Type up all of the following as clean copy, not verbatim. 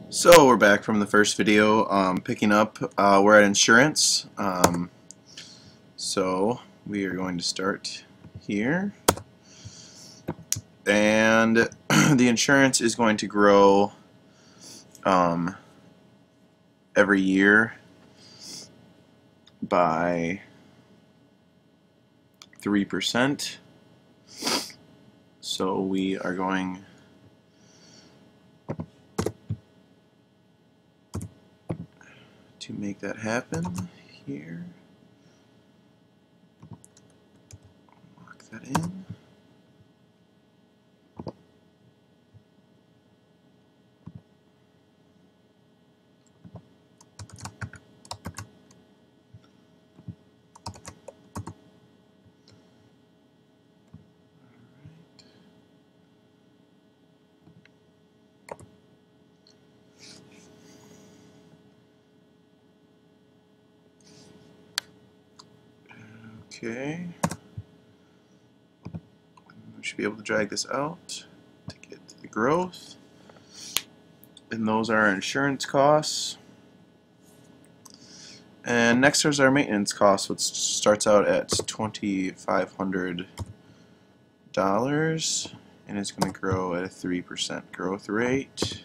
So we're back from the first video, picking up, we're at insurance, so we are going to start here, and the insurance is going to grow every year by 3%, so we are going to make that happen here. Lock that in. Okay. We should be able to drag this out to get to the growth. And those are our insurance costs. And next is our maintenance costs, which starts out at $2,500 and it's going to grow at a 3% growth rate.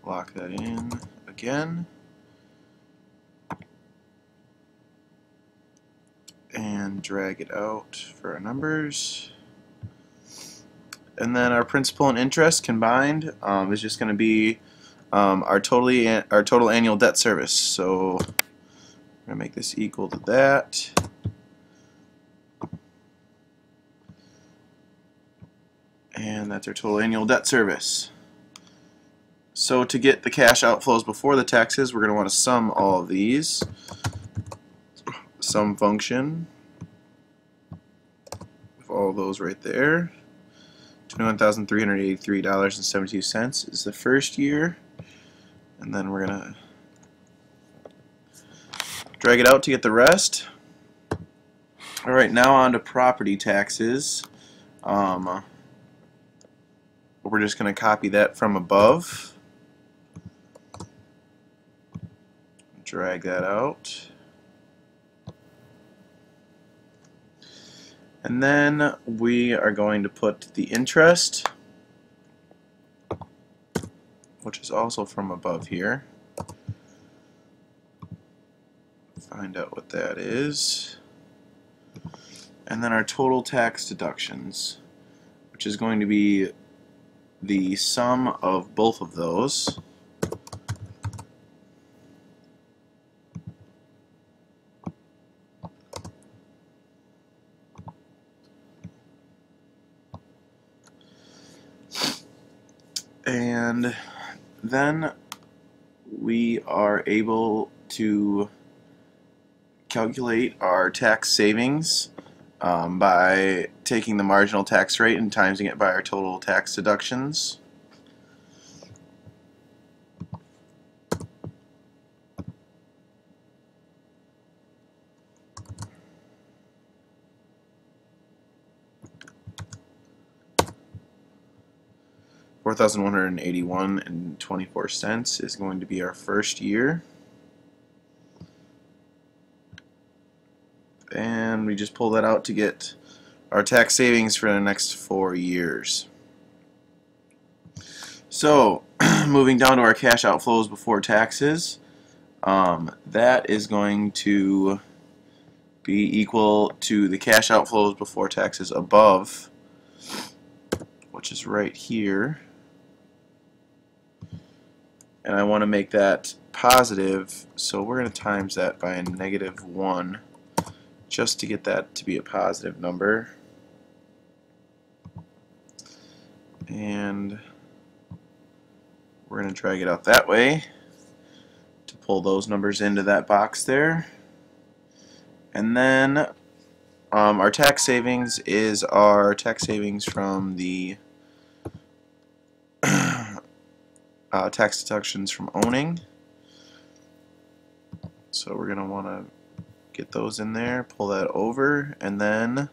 Lock that in again. And drag it out for our numbers. And then our principal and interest combined is just going to be our total annual debt service. So we're going to make this equal to that. And that's our total annual debt service. So to get the cash outflows before the taxes, we're going to want to sum all of these. Sum function of all those right there. $21,383.72 is the first year, and then we're gonna drag it out to get the rest. Alright, now on to property taxes. We're just gonna copy that from above, drag that out. And then we are going to put the interest, which is also from above here. Find out what that is. And then our total tax deductions, which is going to be the sum of both of those. And then we are able to calculate our tax savings by taking the marginal tax rate and timesing it by our total tax deductions. $4,181.24 is going to be our first year. And we just pull that out to get our tax savings for the next 4 years. So, moving down to our cash outflows before taxes, that is going to be equal to the cash outflows before taxes above, which is right here. And I want to make that positive, so we're going to times that by a -1 just to get that to be a positive number. And we're going to drag it out that way to pull those numbers into that box there. And then our tax savings is our tax savings from the tax deductions from owning. So we're going to want to get those in there, pull that over, and then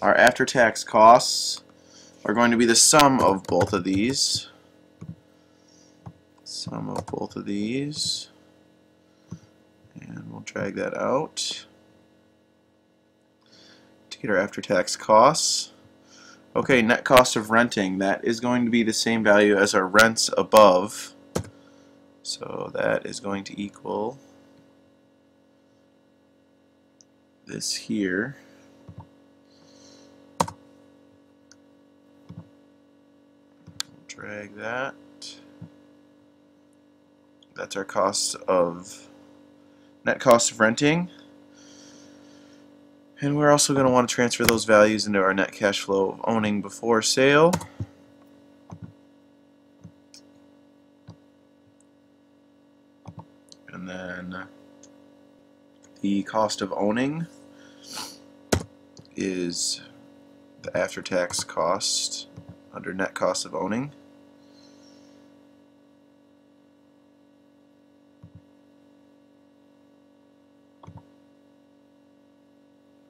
our after-tax costs are going to be the sum of both of these. Sum of both of these. And we'll drag that out to get our after-tax costs. Okay, net cost of renting, that is going to be the same value as our rents above. So that is going to equal this here. Drag that. That's our cost of net cost of renting. And we're also going to want to transfer those values into our net cash flow of owning before sale. And then the cost of owning is the after-tax cost under net cost of owning.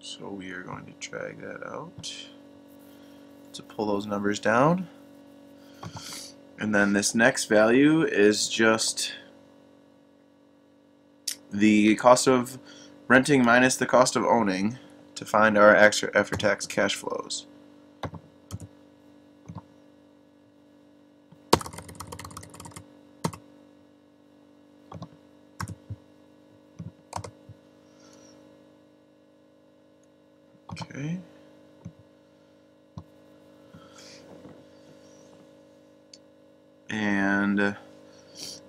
So we are going to drag that out to pull those numbers down. And then this next value is just the cost of renting minus the cost of owning to find our after-tax cash flows. Okay. And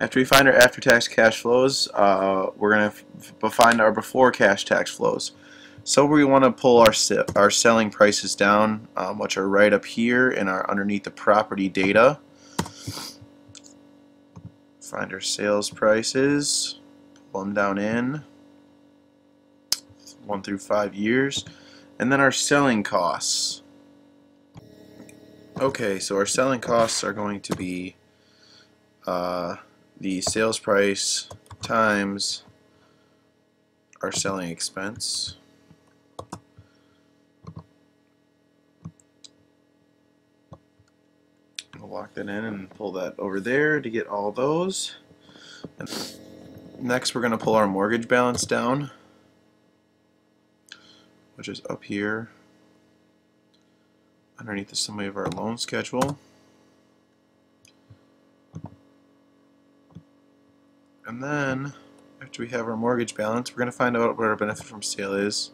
after we find our after-tax cash flows, we're going to find our before cash tax flows. So we want to pull our selling prices down, which are right up here and are underneath the property data. Find our sales prices, pull them down in 1 through 5 years, and then our selling costs. Okay, so our selling costs are going to be the sales price times our selling expense. We'll lock that in and pull that over there to get all those. And next we're going to pull our mortgage balance down, which is up here underneath the summary of our loan schedule. And then after we have our mortgage balance, we're going to find out what our benefit from sale is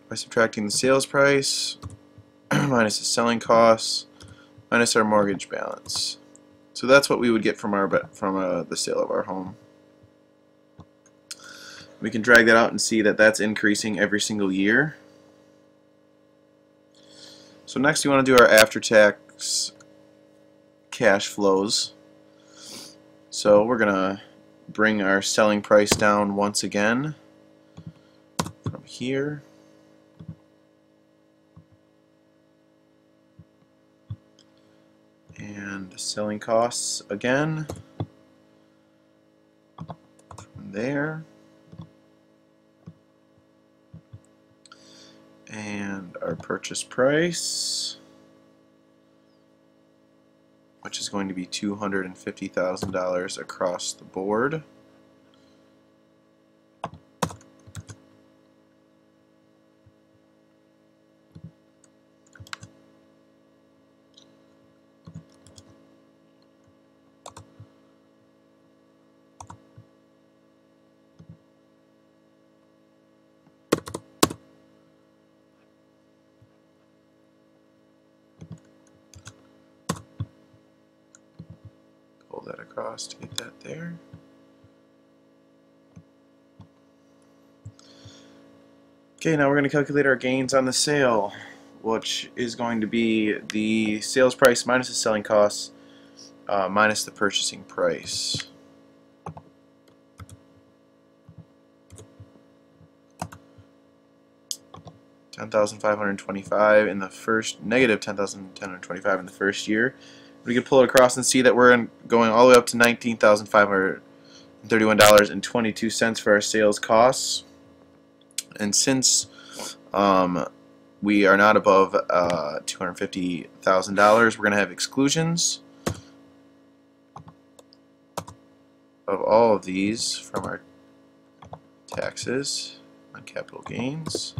by subtracting the sales price minus the selling costs minus our mortgage balance. So that's what we would get from the sale of our home. We can drag that out and see that that's increasing every single year. So next we want to do our after-tax cash flows. So we're going to bring our selling price down once again from here. And the selling costs again from there. And our purchase price, which is going to be $250,000 across the board. That across to get that there. Okay, now we're going to calculate our gains on the sale, which is going to be the sales price minus the selling costs minus the purchasing price. $10,525 in the first, negative $10,525 in the first year. We can pull it across and see that we're going all the way up to $19,531.22 for our sales costs. And since we are not above $250,000, we're going to have exclusions of all of these from our taxes on capital gains.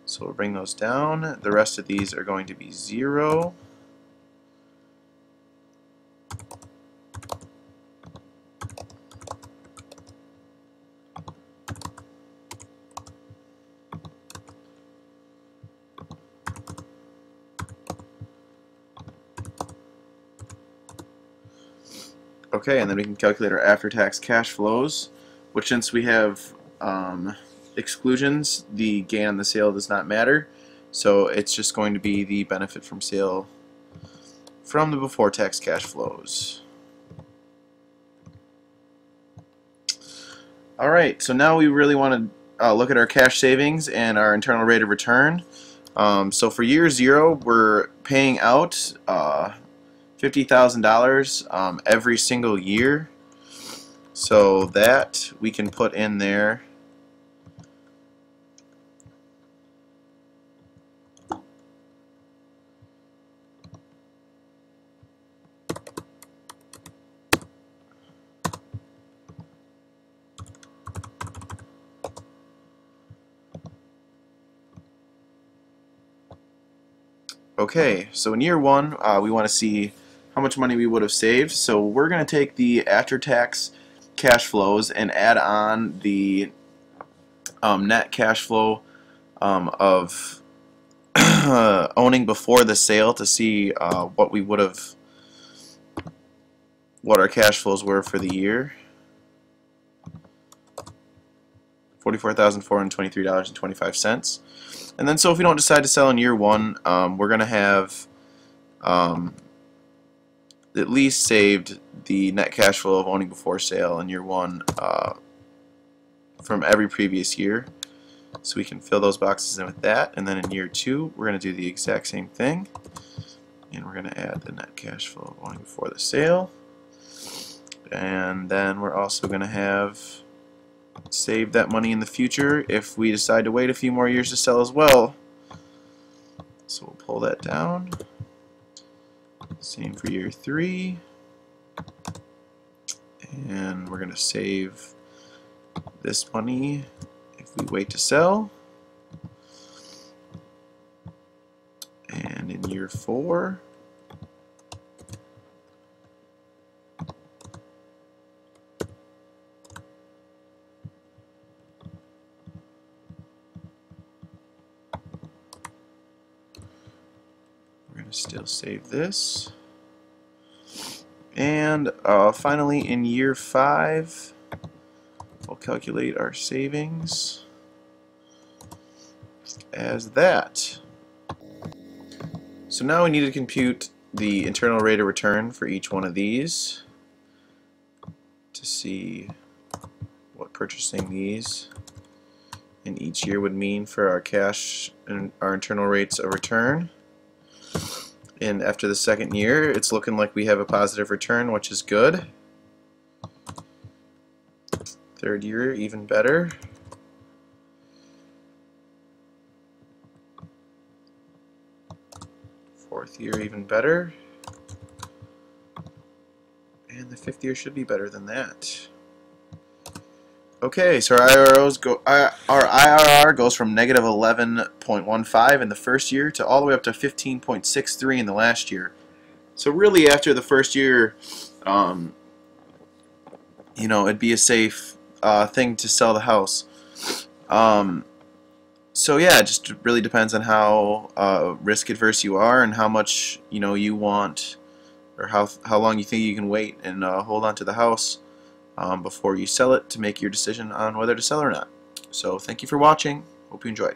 So we'll bring those down. The rest of these are going to be 0. Okay, and then we can calculate our after-tax cash flows, which since we have exclusions, the gain on the sale does not matter. So it's just going to be the benefit from sale from the before-tax cash flows. Alright, so now we really want to look at our cash savings and our internal rate of return. So for year 0, we're paying out $50,000 every single year. So that we can put in there. Okay, so in year 1, we want to see how much money we would have saved. So we're going to take the after-tax cash flows and add on the net cash flow of owning before the sale to see what we would have, what our cash flows were for the year. $44,423.25. And then so if we don't decide to sell in year 1, we're going to have at least saved the net cash flow of owning before sale in year 1 from every previous year. So we can fill those boxes in with that. And then in year 2, we're going to do the exact same thing. And we're going to add the net cash flow of owning before the sale. And then we're also going to have save that money in the future if we decide to wait a few more years to sell as well. So we'll pull that down. Same for year 3. And we're going to save this money if we wait to sell. And in year 4, still save this. And finally in year 5, we'll calculate our savings as that. So now we need to compute the internal rate of return for each one of these to see what purchasing these in each year would mean for our cash and our internal rates of return. And after the second year, it's looking like we have a positive return, which is good. Third year, even better. Fourth year, even better. And the fifth year should be better than that. Okay, so our IRR goes from negative 11.15 in the first year to all the way up to 15.63 in the last year. So really, after the first year, you know, it'd be a safe thing to sell the house. So yeah, it just really depends on how risk adverse you are and how much you want, or how long you think you can wait and hold on to the house before you sell it to make your decision on whether to sell or not. So thank you for watching. Hope you enjoyed.